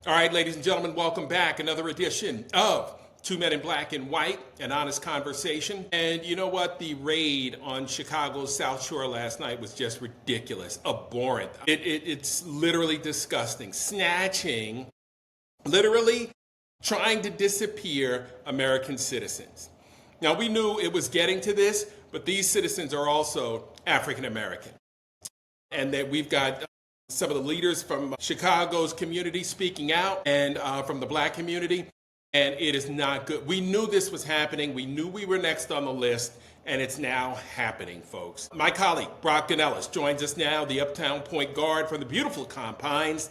All right, ladies and gentlemen, welcome back. Another edition of Two Men in Black and White, an honest conversation. And you know what? The raid on Chicago's South Shore last night was just ridiculous, abhorrent. It's literally disgusting. Snatching, literally trying to disappear American citizens. Now, we knew it was getting to this, but these citizens are also African American. And that we've got some of the leaders from Chicago's community speaking out and from the black community, and it is not good. We knew this was happening. We knew we were next on the list, and it's now happening, folks. My colleague, Brock Ganeles, joins us now, the Uptown point guard from the beautiful confines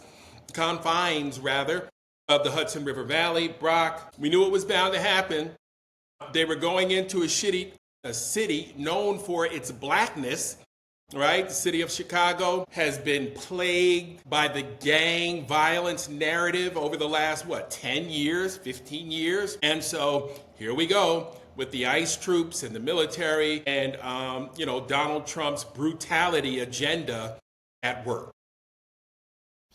of the Hudson River Valley. Brock, we knew it was bound to happen. They were going into a city known for its blackness. Right? The city of Chicago has been plagued by the gang violence narrative over the last, 10 years, 15 years? And so here we go with the ICE troops and the military and, Donald Trump's brutality agenda at work.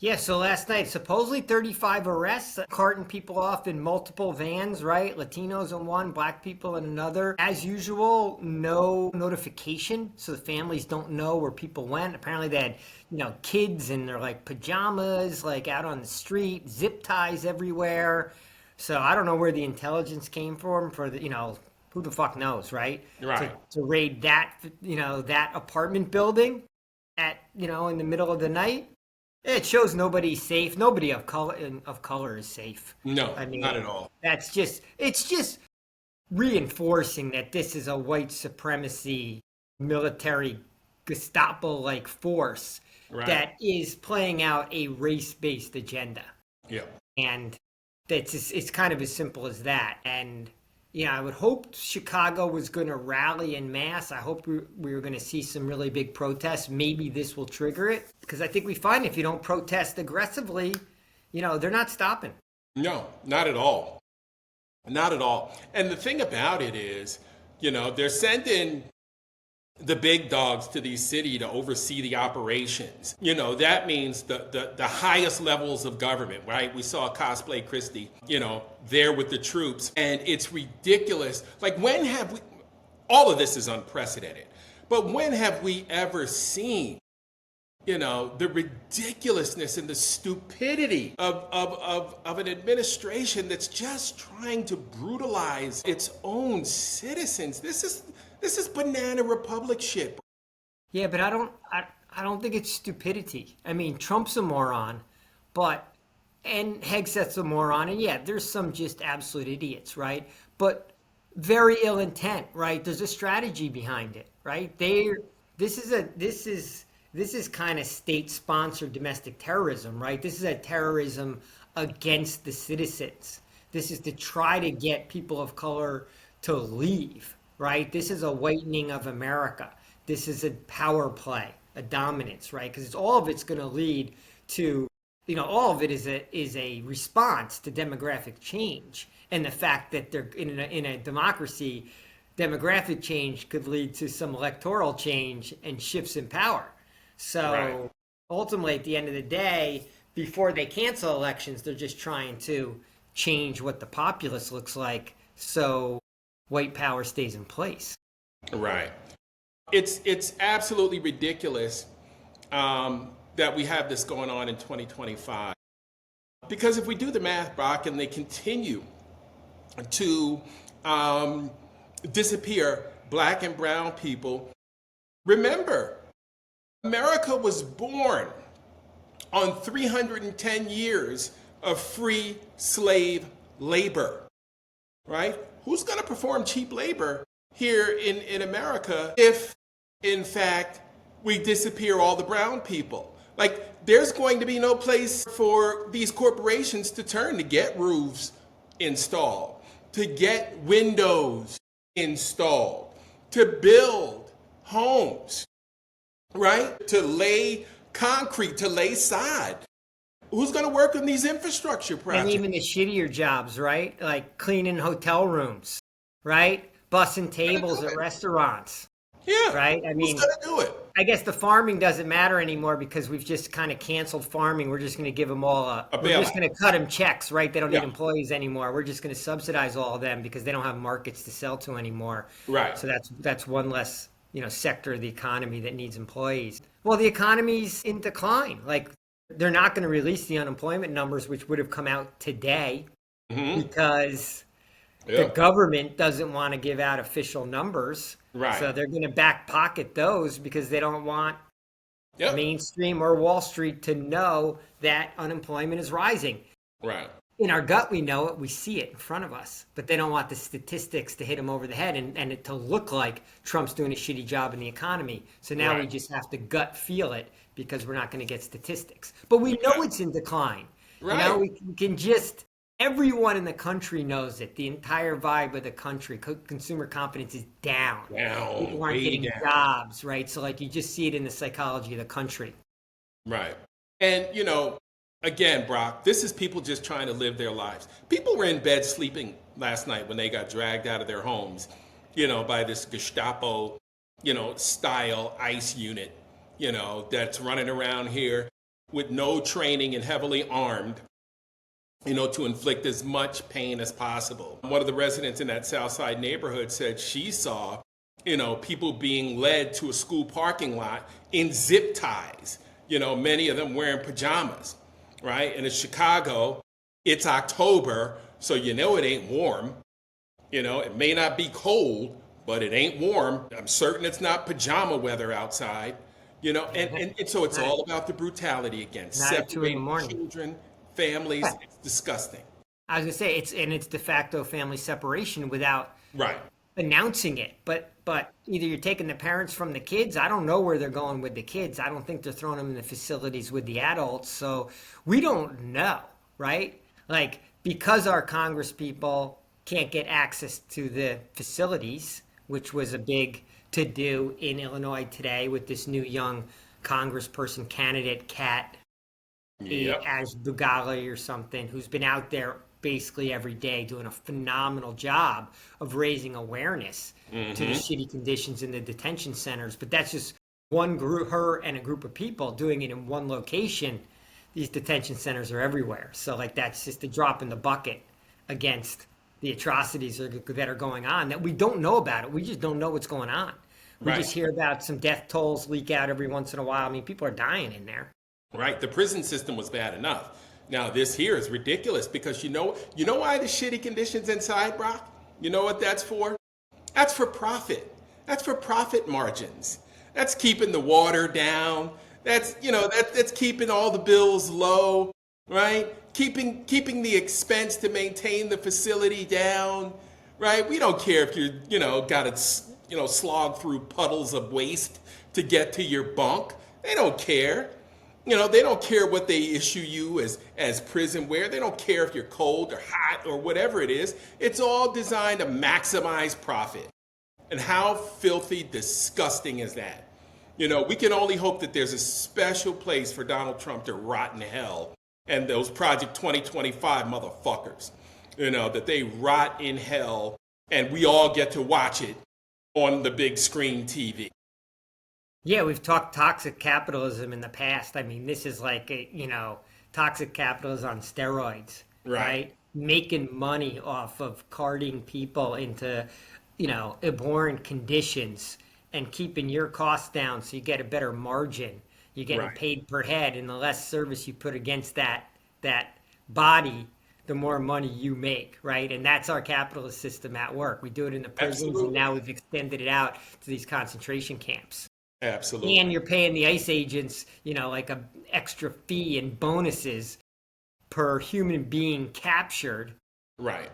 Yeah, so last night, supposedly 35 arrests, carting people off in multiple vans, right? Latinos in one, black people in another. As usual, no notification, so the families don't know where people went. Apparently they had, kids in their pajamas, out on the street, zip ties everywhere. So I don't know where the intelligence came from for the, who the fuck knows, right? Right. To raid that, that apartment building at, in the middle of the night. It shows nobody's safe. Nobody of color is safe. No, I mean, not at all. It's just reinforcing that this is a white supremacy military Gestapo-like force that is playing out a race-based agenda. Yeah. And it's kind of as simple as that. And I would hope Chicago was going to rally en masse. I hope we were going to see some really big protests. Maybe this will trigger it. Because I think we find if you don't protest aggressively, they're not stopping. No, not at all. Not at all. And the thing about it is, they're sending the big dogs to the city to oversee the operations. That means the highest levels of government, right? We saw Cosplay Christie, there with the troops. And it's ridiculous. When have we, all of this is unprecedented, but when have we ever seen, the ridiculousness and the stupidity of an administration that's just trying to brutalize its own citizens? This is banana republic shit. Yeah, but I don't think it's stupidity. I mean, Trump's a moron, and Hegseth's a moron, and yeah, there's some just absolute idiots, right? But very ill intent, right? There's a strategy behind it, right? This is kind of state-sponsored domestic terrorism, right? This is a terrorism against the citizens. This is to try to get people of color to leave. Right? This is a whitening of America. This is a power play, a dominance, right? Because all of it's going to lead to, all of it is a response to demographic change, and the fact that they're in a democracy, demographic change could lead to some electoral change and shifts in power. So ultimately, at the end of the day, before they cancel elections, they're just trying to change what the populace looks like. So white power stays in place. Right. It's absolutely ridiculous that we have this going on in 2025. Because if we do the math, Brock, and they continue to disappear black and brown people, remember, America was born on 310 years of free slave labor, right? Who's going to perform cheap labor here in America if, in fact, we disappear all the brown people? There's going to be no place for these corporations to turn to get roofs installed, to get windows installed, to build homes, right? To lay concrete, to lay sod. Who's going to work on these infrastructure projects? And even the shittier jobs, right? Like cleaning hotel rooms, right? Bussing tables at restaurants. Yeah. right? I Who's mean, going to do it? I guess the farming doesn't matter anymore because we've just kind of canceled farming. We're just going to give them all A we're just bailout. going to cut them checks, right? They don't need Yeah. employees anymore. We're just going to subsidize all of them because they don't have markets to sell to anymore. Right. So that's one less, sector of the economy that needs employees. Well, the economy's in decline. Like they're not going to release the unemployment numbers, which would have come out today Mm-hmm. because the Yep. government doesn't want to give out official numbers. Right. So they're going to back pocket those because they don't want Yep. mainstream or Wall Street to know that unemployment is rising. Right. In our gut, we know it, we see it in front of us, but they don't want the statistics to hit them over the head and it to look like Trump's doing a shitty job in the economy. So now we Right. just have to gut feel it because we're not going to get statistics. But we know it's in decline. Right. We can just, everyone in the country knows it. The entire vibe of the country, consumer confidence is down. Down. People aren't Way getting down. jobs, right? So like you just see it in the psychology of the country. Right. And, again, Brock, this is people just trying to live their lives. People were in bed sleeping last night when they got dragged out of their homes, by this Gestapo, style ICE unit, that's running around here with no training and heavily armed, to inflict as much pain as possible. One of the residents in that South Side neighborhood said she saw, people being led to a school parking lot in zip ties, many of them wearing pajamas, right? And in Chicago, it's October, so it ain't warm. It may not be cold, but it ain't warm. I'm certain it's not pajama weather outside, and so it's all about the brutality again, Not at 2 in the separating morning. children, families. It's disgusting. I was gonna say it's de facto family separation without Right. announcing it. But either you're taking the parents from the kids. I don't know where they're going with the kids. I don't think they're throwing them in the facilities with the adults. So we don't know, right? Like because our Congress people can't get access to the facilities, which was a big to do in Illinois today with this new young congressperson candidate, Kat Yep. as Bugali or something, who's been out there basically every day doing a phenomenal job of raising awareness to the shitty conditions in the detention centers. But that's just one group, her and a group of people doing it in one location. These detention centers are everywhere. So like that's just a drop in the bucket against the atrocities that are going on that we don't know about it. We just don't know what's going on. We Right. just hear about some death tolls leak out every once in a while. I mean, people are dying in there. Right. The prison system was bad enough. Now this here is ridiculous because you know why the shitty conditions inside, Brock? You know what that's for? That's for profit. That's for profit margins. That's keeping the water down. That's that's keeping all the bills low, right? Keeping the expense to maintain the facility down, right? We don't care if got to slog through puddles of waste to get to your bunk. They don't care. They don't care what they issue you as prison wear. They don't care if you're cold or hot or whatever it is. It's all designed to maximize profit. And how filthy disgusting is that? We can only hope that there's a special place for Donald Trump to rot in hell and those Project 2025 motherfuckers, that they rot in hell and we all get to watch it on the big screen TV. Yeah, we've talked toxic capitalism in the past. I mean, this is like, toxic capitalism on steroids, right? Making money off of carting people into, abhorrent conditions and keeping your costs down so you get a better margin. You're getting paid per head, and the less service you put against that body, the more money you make, right? And that's our capitalist system at work. We do it in the prisons, Absolutely. and now we've extended it out to these concentration camps. Absolutely. And you're paying the ICE agents, like a extra fee and bonuses per human being captured. Right.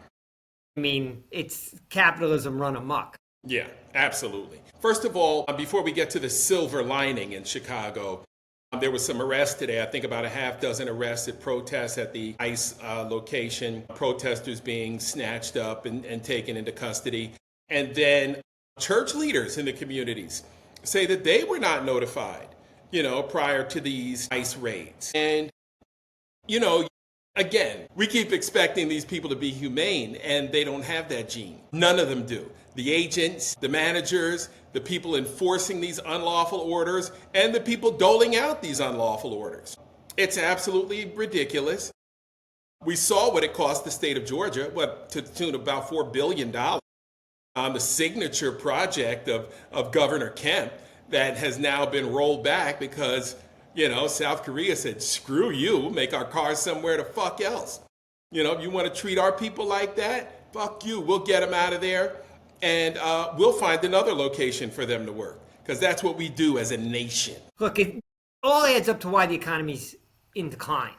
I mean, it's capitalism run amok. Yeah, absolutely. First of all, before we get to the silver lining in Chicago, there was some arrests today. I think about a half dozen arrests at protests at the ICE location, protesters being snatched up and taken into custody. And then church leaders in the communities say that they were not notified, prior to these ICE raids. And, Again, we keep expecting these people to be humane, and they don't have that gene. None of them do. The agents, the managers, the people enforcing these unlawful orders, and the people doling out these unlawful orders. It's absolutely ridiculous. We saw what it cost the state of Georgia, to the tune of about $4 billion on the signature project of Governor Kemp that has now been rolled back because, South Korea said, screw you, make our cars somewhere the fuck else. If you want to treat our people like that, fuck you, we'll get them out of there, and we'll find another location for them to work, because that's what we do as a nation. Look, it all adds up to why the economy's in decline,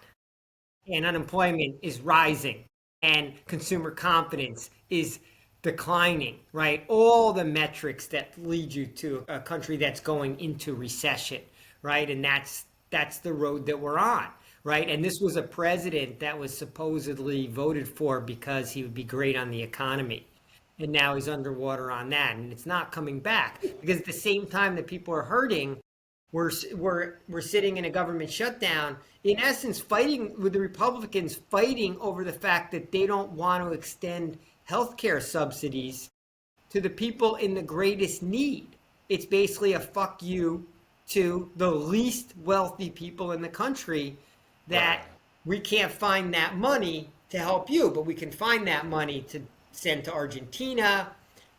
and unemployment is rising, and consumer confidence is declining, right? All the metrics that lead you to a country that's going into recession, right? And that's the road that we're on, right? And this was a president that was supposedly voted for because he would be great on the economy. And now he's underwater on that, and it's not coming back, because at the same time that people are hurting, we're sitting in a government shutdown, in essence, fighting with the Republicans, fighting over the fact that they don't want to extend healthcare subsidies to the people in the greatest need. It's basically a fuck you to the least wealthy people in the country, that we can't find that money to help you, but we can find that money to send to Argentina,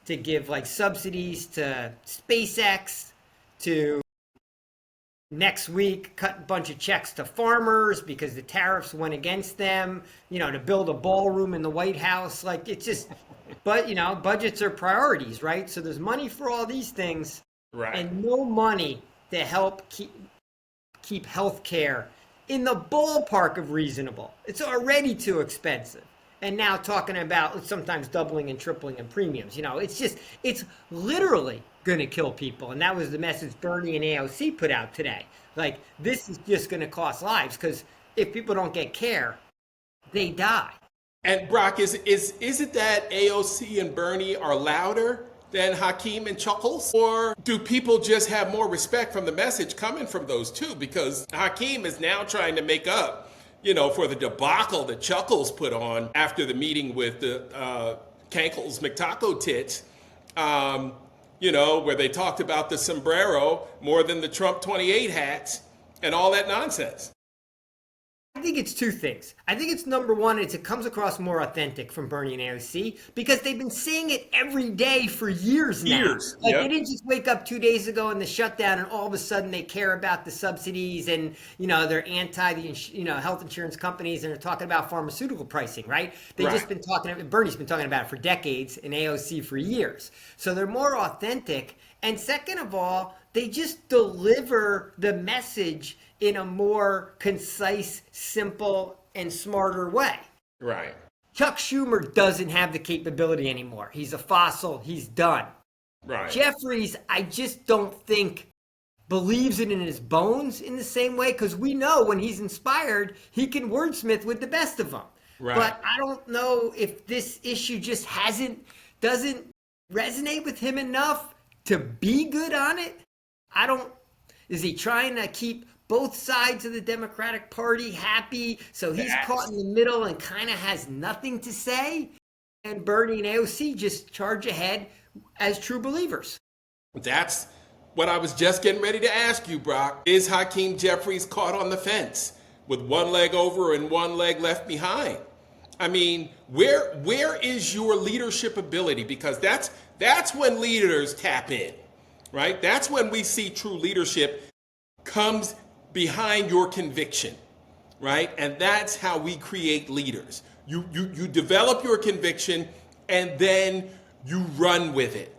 to give like subsidies to SpaceX, to next week cut a bunch of checks to farmers because the tariffs went against them, to build a ballroom in the White House. Like, it's just, but budgets are priorities, right? So there's money for all these things, Right. and no money to help keep healthcare in the ballpark of reasonable. It's already too expensive. And now talking about sometimes doubling and tripling in premiums. It's literally going to kill people. And that was the message Bernie and AOC put out today. Like, this is just going to cost lives, because if people don't get care, they die. And Brock, is it that AOC and Bernie are louder than Hakeem and Chuckles? Or do people just have more respect from the message coming from those two? Because Hakeem is now trying to make up, for the debacle that Chuckles put on after the meeting with the Kankles McTaco tits, where they talked about the sombrero more than the Trump 28 hats and all that nonsense. I think it's two things. I think it's number one, it comes across more authentic from Bernie and AOC, because they've been saying it every day for years now. Like, yep. They didn't just wake up 2 days ago in the shutdown and all of a sudden they care about the subsidies, and they're anti the health insurance companies, and they're talking about pharmaceutical pricing, right? They've just been Bernie's been talking about it for decades, and AOC for years. So they're more authentic. And second of all, they just deliver the message in a more concise, simple, and smarter way. Right. Chuck Schumer doesn't have the capability anymore. He's a fossil. He's done. Right. Jeffries, I just don't think believes it in his bones in the same way, because we know when he's inspired, he can wordsmith with the best of them. Right. But I don't know if this issue just doesn't resonate with him enough to be good on it. Is he trying to keep both sides of the Democratic Party happy, so he's caught in the middle and kind of has nothing to say? And Bernie and AOC just charge ahead as true believers. That's what I was just getting ready to ask you, Brock. Is Hakeem Jeffries caught on the fence with one leg over and one leg left behind? I mean, where is your leadership ability? Because that's when leaders tap in, right? That's when we see true leadership comes behind your conviction, right? And that's how we create leaders. You develop your conviction and then you run with it.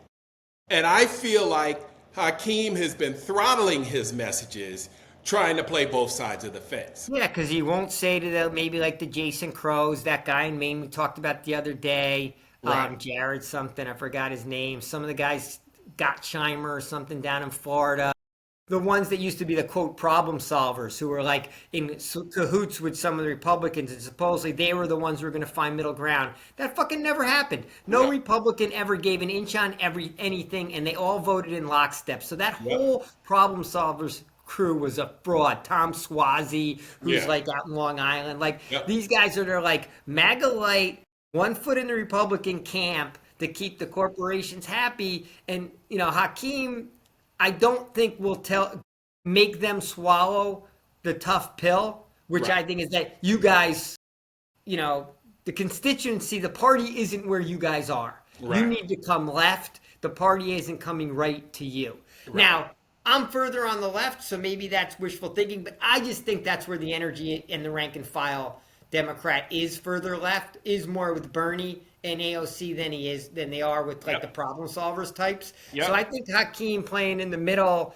And I feel like Hakeem has been throttling his messages, trying to play both sides of the fence. Yeah, because he won't say to maybe like the Jason Crows, that guy in Maine we talked about the other day, Right. Jared something, I forgot his name. Some of the guys, Gottsheimer or something down in Florida. The ones that used to be the, quote, problem solvers, who were like in cahoots with some of the Republicans, and supposedly they were the ones who were going to find middle ground. That fucking never happened. No Republican ever gave an inch on anything, and they all voted in lockstep. So that whole problem solvers crew was a fraud. Tom Swazi, who's Yeah. like out in Long Island. Like Yep. these guys are they're like MAGA light, one foot in the Republican camp to keep the corporations happy. And Hakeem, I don't think will make them swallow the tough pill, which Right. I think is that you guys, the constituency, the party isn't where you guys are. Right. You need to come left. The party isn't coming right to you. Right. Now, I'm further on the left, so maybe that's wishful thinking, but I just think that's where the energy in the rank and file Democrat is further left, is more with Bernie and AOC than they are with like the problem solvers types. Yep. So I think Hakeem playing in the middle,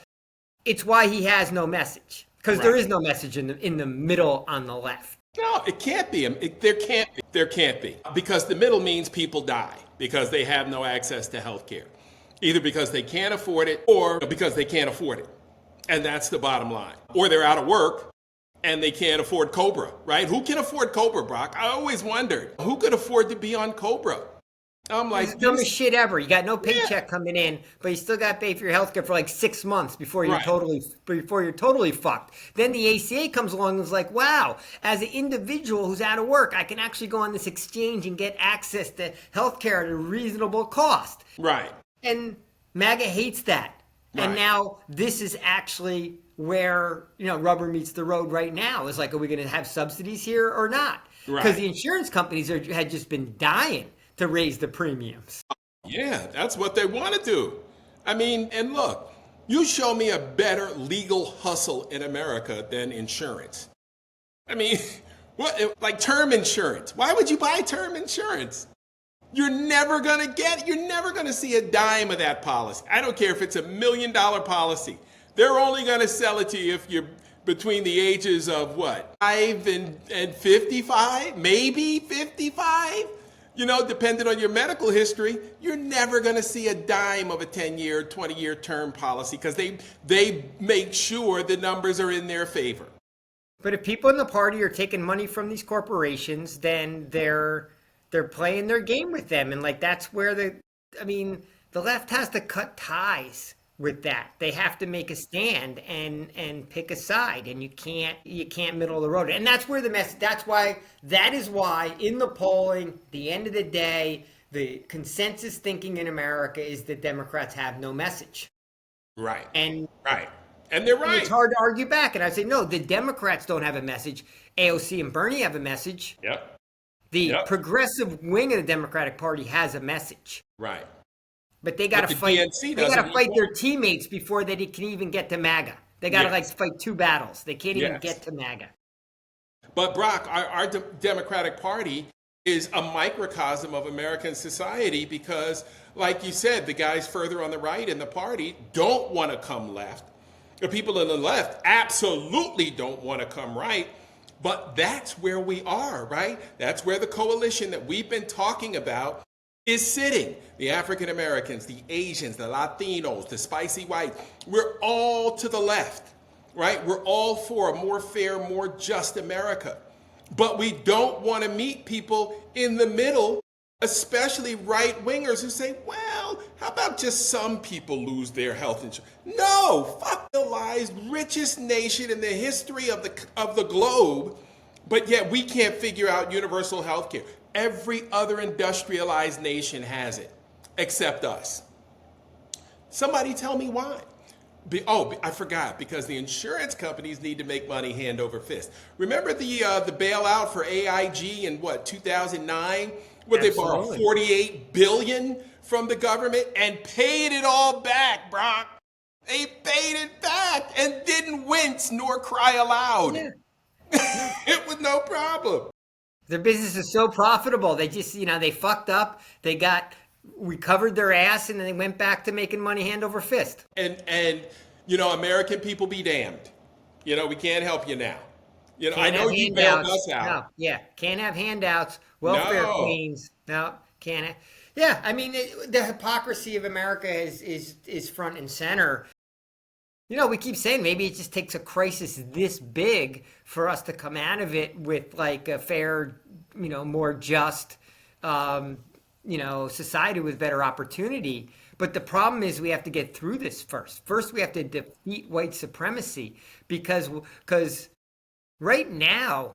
it's why he has no message. Because there is no message in the middle on the left. No, it can't be. There can't be. There can't be. Because the middle means people die because they have no access to health care. Either because they can't afford it or because they can't afford it. And that's the bottom line. Or they're out of work and they can't afford Cobra, right? Who can afford Cobra, Brock? I always wondered, who could afford to be on Cobra? I'm like, it's the dumbest shit ever. You got no paycheck coming in, but you still got to pay for your health care for like 6 months before you're totally fucked. Then the ACA comes along and is like, wow, as an individual who's out of work, I can actually go on this exchange and get access to health care at a reasonable cost. Right. And MAGA hates that. Right. And now this is actually where, rubber meets the road right now. Is like, are we going to have subsidies here or not? Because Right. the insurance companies had just been dying to raise the premiums. Yeah, that's what they want to do. I mean, and look, you show me a better legal hustle in America than insurance. I mean, like term insurance. Why would you buy term insurance? You're never going to see a dime of that policy. I don't care if it's $1 million policy. They're only going to sell it to you if you're between the ages of 5 and 55, maybe 55. Depending on your medical history, you're never going to see a dime of a 10-year, 20-year term policy because they make sure the numbers are in their favor. But if people in the party are taking money from these corporations, then they're playing their game with them. And like that's where the left has to cut ties with that. They have to make a stand and pick a side, and you can't middle of the road. And that's where that is why in the polling, the end of the day, the consensus thinking in America is that Democrats have no message. Right. And they're right. it's hard to argue back. And I say, no, the Democrats don't have a message. AOC and Bernie have a message. Yep. The progressive wing of the Democratic Party has a message. Right. But they got to fight. DNC They got to fight their teammates before they can even get to MAGA. They got to fight two battles. They can't even get to MAGA. But Brock, our Democratic Party is a microcosm of American society because, like you said, the guys further on the right in the party don't want to come left. The people on the left absolutely don't want to come right. But that's where we are, right? That's where the coalition that we've been talking about is sitting. The African Americans, the Asians, the Latinos, the spicy white, we're all to the left, right? We're all for a more fair, more just America. But we don't want to meet people in the middle, especially right-wingers who say, well, how about just some people lose their health insurance? No, fuck the lies, richest nation in the history of the globe, but yet we can't figure out universal health care. Every other industrialized nation has it, except us. Somebody tell me why. I forgot, because the insurance companies need to make money hand over fist. Remember the bailout for AIG in 2009? Where they borrowed $48 billion from the government and paid it all back, Brock. They paid it back and didn't wince nor cry aloud. Yeah. It was no problem. Their business is so profitable. They just, they fucked up. We covered their ass, and then they went back to making money hand over fist. And American people be damned. We can't help you now. I know you bailed us out. No, can't have handouts. Welfare queens. No, can't have. Yeah, the hypocrisy of America is front and center. We keep saying maybe it just takes a crisis this big for us to come out of it with like a fair, more just, society with better opportunity. But the problem is we have to get through this first. First, we have to defeat white supremacy because right now,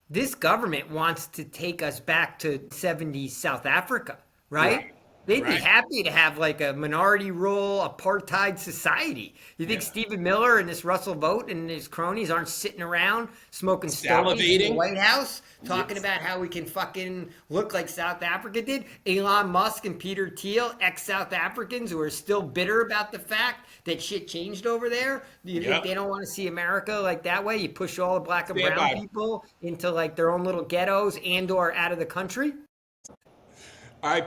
this government wants to take us back to 70s South Africa, right? They'd be happy to have like a minority rule apartheid society. You think Stephen Miller and this Russell Vogt and his cronies aren't sitting around smoking stogies in the White House talking about how we can fucking look like South Africa did? Elon Musk and Peter Thiel, ex-South Africans who are still bitter about the fact that shit changed over there. Do you think they don't want to see America like that way? You push all the black and brown people into like their own little ghettos and or out of the country?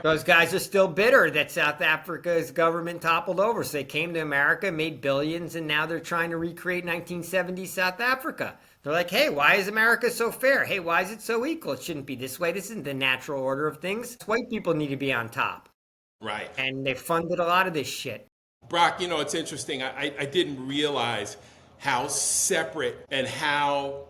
Those guys are still bitter that South Africa's government toppled over. So they came to America, made billions, and now they're trying to recreate 1970s South Africa. They're like, hey, why is America so fair? Hey, why is it so equal? It shouldn't be this way. This isn't the natural order of things. White people need to be on top. Right. And they funded a lot of this shit. Brock, you know, it's interesting. I didn't realize how separate and how,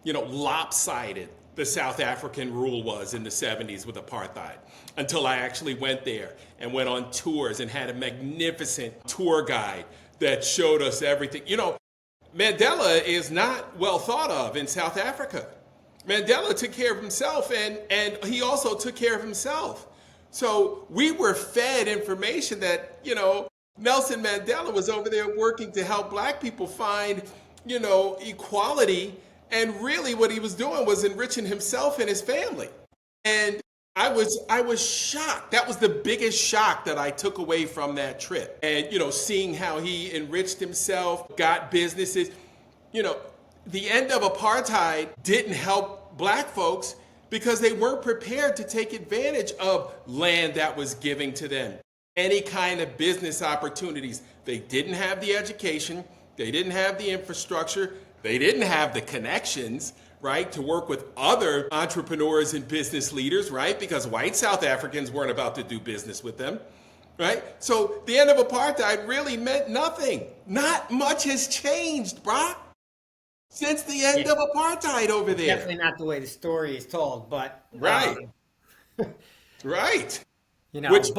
you know, lopsided the South African rule was in the 70s with apartheid until I actually went there and went on tours and had a magnificent tour guide that showed us everything. You know, Mandela is not well thought of in South Africa. Mandela took care of himself and he also took care of himself. So we were fed information that, you know, Nelson Mandela was over there working to help black people find, you know, equality. And really what he was doing was enriching himself and his family. And I was shocked. That was the biggest shock that I took away from that trip. And, you know, seeing how he enriched himself, got businesses. You know, the end of apartheid didn't help black folks because they weren't prepared to take advantage of land that was given to them. Any kind of business opportunities. They didn't have the education. They didn't have the infrastructure. They didn't have the connections, right, to work with other entrepreneurs and business leaders, right, because white South Africans weren't about to do business with them, right? So the end of apartheid really meant nothing. Not much has changed, Brock, since the end of apartheid over there. Definitely not the way the story is told, but... Right. Right. You know, which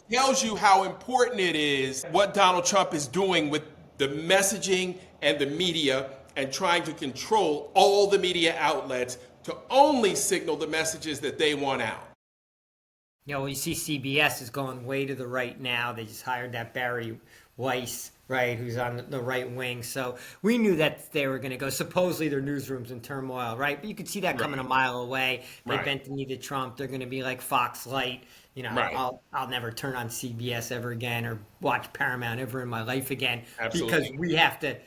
tells you how important it is what Donald Trump is doing with the messaging and the media and trying to control all the media outlets to only signal the messages that they want out. You know, you see CBS is going way to the right now. They just hired that Barry Weiss, right, who's on the right wing. So we knew that they were going to go. Supposedly their newsroom's in turmoil, right? But you could see that coming a mile away. They bent the knee to Trump. They're going to be like Fox Light. You know, I'll never turn on CBS ever again or watch Paramount ever in my life again. Absolutely. Because we have to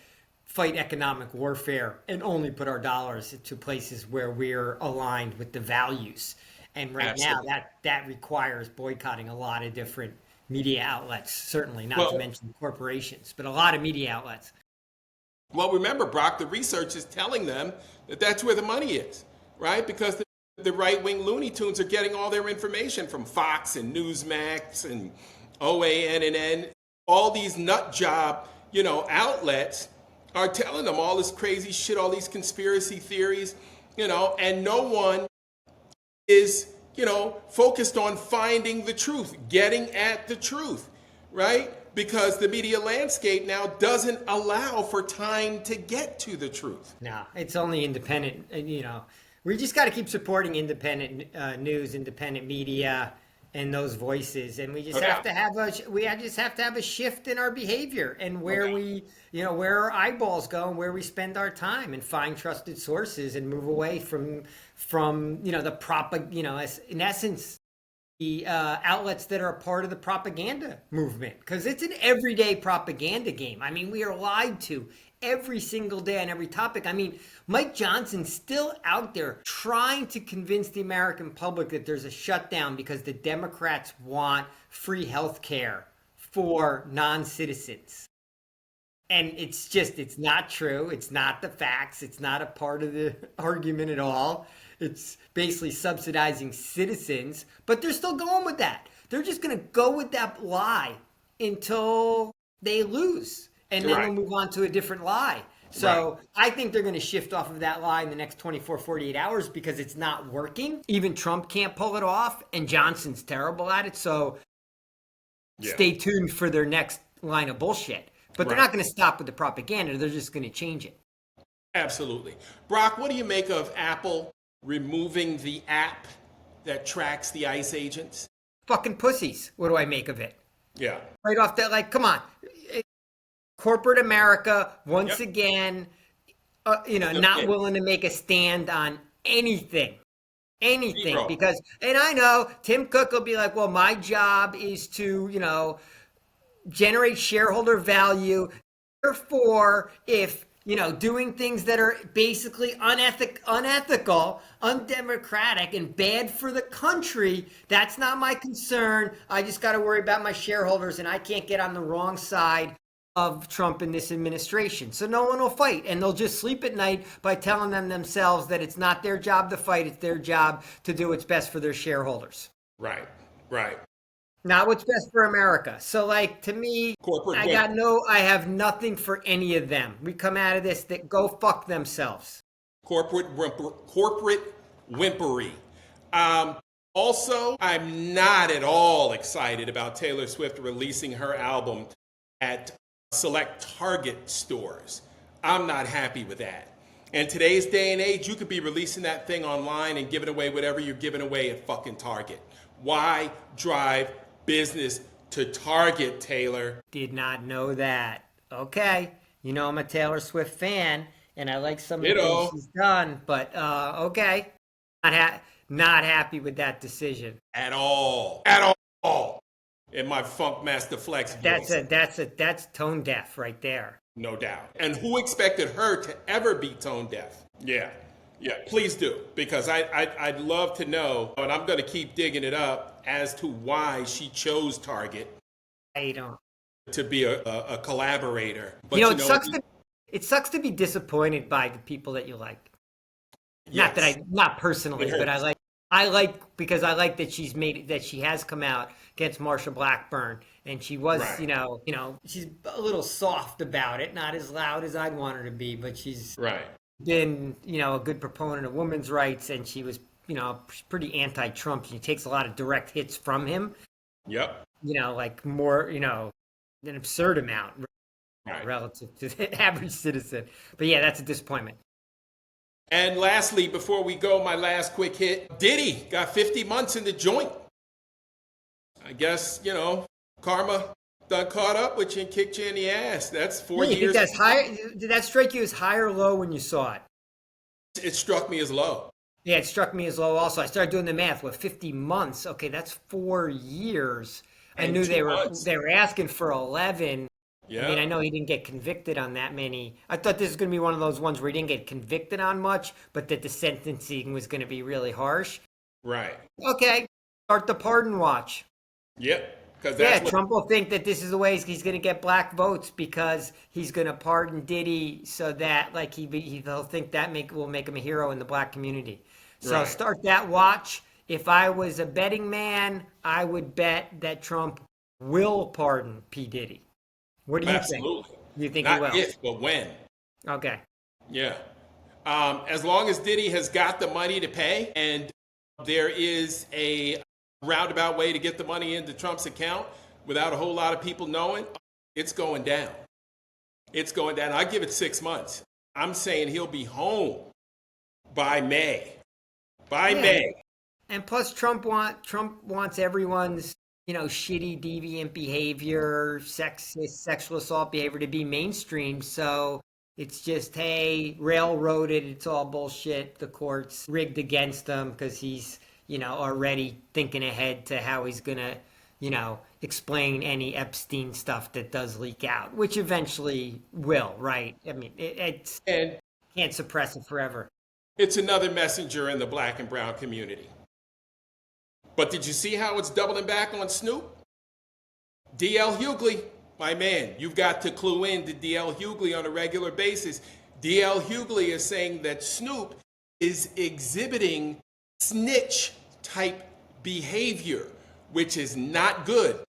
fight economic warfare and only put our dollars to places where we're aligned with the values. And right now, that requires boycotting a lot of different media outlets, certainly, not to mention corporations, but a lot of media outlets. Well, remember, Brock, the research is telling them that that's where the money is, right? Because the right-wing Looney Tunes are getting all their information from Fox and Newsmax and OANN. All these nut job, you know, outlets are telling them all this crazy shit, all these conspiracy theories, you know, and no one is, you know, focused on finding the truth, getting at the truth, right? Because the media landscape now doesn't allow for time to get to the truth. No, it's only independent, you know. We just got to keep supporting independent news, independent media, and those voices, and we just have to have a shift in our behavior and where we, you know, where our eyeballs go and where we spend our time, and find trusted sources and move away from you know you know, in essence, the outlets that are a part of the propaganda movement, because it's an everyday propaganda game. I mean, we are lied to every single day on every topic. I mean, Mike Johnson's still out there trying to convince the American public that there's a shutdown because the Democrats want free health care for non-citizens. And it's not true. It's not the facts. It's not a part of the argument at all. It's basically subsidizing citizens, but they're still going with that. They're just going to go with that lie until they lose. And then they'll move on to a different lie. So I think they're going to shift off of that lie in the next 24, 48 hours because it's not working. Even Trump can't pull it off, and Johnson's terrible at it. So Yeah. Stay tuned for their next line of bullshit. But they're Right. not going to stop with the propaganda. They're just going to change it. Absolutely. Brock, what do you make of Apple removing the app that tracks the ICE agents? Fucking pussies. What do I make of it? Yeah. Right off that, like, come on. Corporate America, once Yep. again, not willing to make a stand on anything. Anything. Zero. Because, and I know Tim Cook will be like, well, my job is to, generate shareholder value. Therefore, if doing things that are basically unethical, undemocratic, and bad for the country, that's not my concern. I just got to worry about my shareholders, and I can't get on the wrong side of Trump in this administration. So no one will fight, and they'll just sleep at night by telling themselves that it's not their job to fight, it's their job to do what's best for their shareholders. Right. Right. Not what's best for America. So, like, to me, Corporate I have nothing for any of them. We come out of this that go fuck themselves. corporate whimpery. Also, I'm not at all excited about Taylor Swift releasing her album at select Target stores. I'm not happy with that. In today's day and age, you could be releasing that thing online and giving away whatever you're giving away at fucking Target. Why drive business to Target, Taylor? Did not know that. Okay. I'm a Taylor Swift fan, and I like some of the things she's done, but okay. Not happy with that decision. At all. At all. In my Funk Master Flex voice. That's tone deaf right there. No doubt. And who expected her to ever be tone deaf? Yeah. Yeah, please do. Because I'd love to know, and I'm going to keep digging it up, as to why she chose Target I don't. to be a collaborator. But It sucks to be disappointed by the people that you like. Yes. Not personally, but I like because I like that she has come out against Marsha Blackburn, and she was, Right. she's a little soft about it, not as loud as I'd want her to be, but she's Right. been, a good proponent of women's rights, and she was, pretty anti-Trump. She takes a lot of direct hits from him. Yep. Like more, an absurd amount Right. relative to the average citizen. But yeah, that's a disappointment. And lastly, before we go, my last quick hit. Diddy got 50 months in the joint. I guess, karma done caught up with you and kicked you in the ass. That's 4 Yeah, you years. think that's high? Did that strike you as high or low when you saw it? It struck me as low. Yeah, it struck me as low also. I started doing the math. 50 months? Okay, that's 4 years. I And knew 2 months. they were asking for 11. Yeah. I mean, I know he didn't get convicted on that many. I thought this was going to be one of those ones where he didn't get convicted on much, but that the sentencing was going to be really harsh. Right. Okay, start the pardon watch. Yep. Because Yeah, Trump will think that this is the way he's going to get black votes because he's going to pardon Diddy so that like he'll think that will make him a hero in the black community. So Right. start that watch. If I was a betting man, I would bet that Trump will pardon P. Diddy. What do you Absolutely. think? You think Not he will? if, but when. Okay. Yeah. As long as Diddy has got the money to pay and there is a roundabout way to get the money into Trump's account without a whole lot of people knowing, it's going down. It's going down. I give it 6 months. I'm saying he'll be home by May. By May. And plus, Trump wants everyone's shitty, deviant behavior, sexist, sexual assault behavior to be mainstream. So it's just, hey, railroaded. It's all bullshit. The court's rigged against him because he's already thinking ahead to how he's gonna explain any Epstein stuff that does leak out, which eventually will. Right? I mean, it's And can't suppress it forever. it's another messenger in the black and brown community. But did you see how it's doubling back on Snoop? D.L. Hughley, my man, you've got to clue in to D.L. Hughley on a regular basis. D.L. Hughley is saying that Snoop is exhibiting snitch-type behavior, which is not good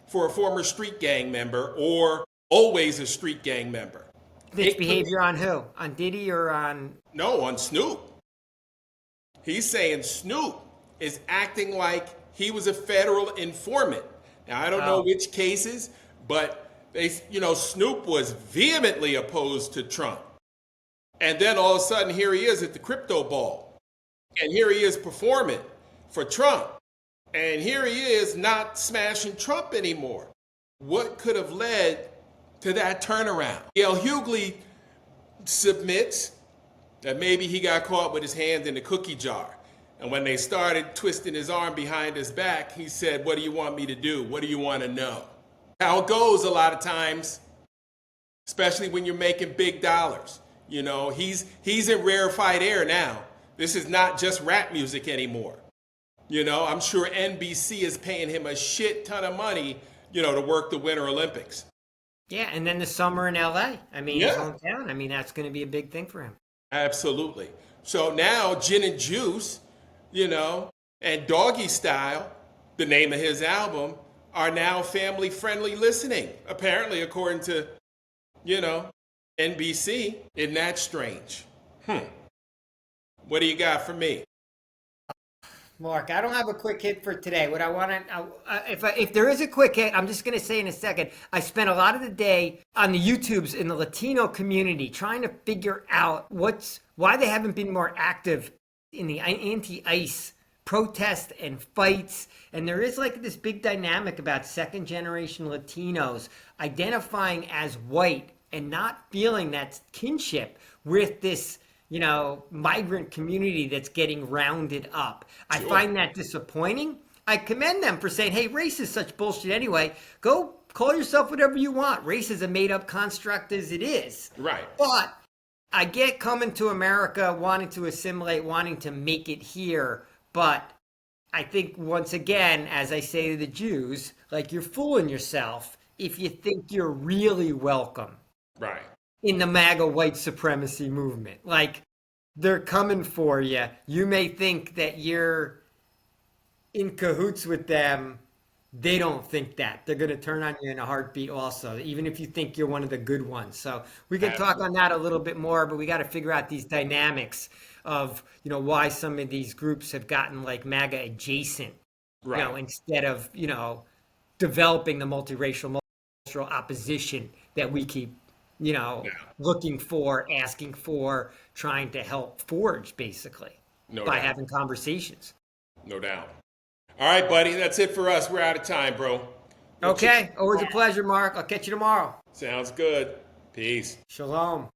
for a former street gang member or always a street gang member. This behavior on who? On Diddy or on? No, on Snoop. He's saying Snoop is acting like he was a federal informant. Now, I don't know Oh, which cases, but Snoop was vehemently opposed to Trump. And then all of a sudden, here he is at the crypto ball. And here he is performing for Trump. And here he is not smashing Trump anymore. What could have led to that turnaround? Gail Hughley submits that maybe he got caught with his hand in the cookie jar. And when they started twisting his arm behind his back, he said, "What do you want me to do? What do you want to know?" How it goes a lot of times, especially when you're making big dollars. He's in rarefied air now. This is not just rap music anymore. I'm sure NBC is paying him a shit ton of money, to work the Winter Olympics. yeah, and then the summer in LA. I mean, his Yeah, hometown. I mean, that's going to be a big thing for him. absolutely. So now Gin and Juice, and Doggy Style, the name of his album, are now family friendly listening, apparently, according to, NBC. Isn't that strange? What do you got for me? Mark, I don't have a quick hit for today. What I want to, if there is a quick hit, I'm just going to say in a second. I spent a lot of the day on the YouTubes in the Latino community trying to figure out why they haven't been more active in the anti-ICE protests and fights. And there is like this big dynamic about second generation Latinos identifying as white and not feeling that kinship with this migrant community that's getting rounded up. I Sure. find that disappointing. I commend them for saying, hey, race is such bullshit anyway. Go call yourself whatever you want. Race is a made up construct as it is. Right. But I get coming to America, wanting to assimilate, wanting to make it here. But I think once again, as I say to the Jews, like you're fooling yourself if you think you're really welcome Right. in the MAGA white supremacy movement. Like, they're coming for you. You may think that you're in cahoots with them. They don't think that. They're going to turn on you in a heartbeat also, even if you think you're one of the good ones. So we can talk on that a little bit more, but we got to figure out these dynamics of, why some of these groups have gotten like MAGA adjacent, Right. instead of, developing the multiracial opposition that we keep Yeah. looking for, asking for, trying to help forge, basically, No by doubt. having conversations. No doubt. All right, buddy. That's it for us. We're out of time, bro. We'll check Okay, you always a tomorrow. pleasure, Mark. I'll catch you tomorrow. Sounds good. Peace. Shalom.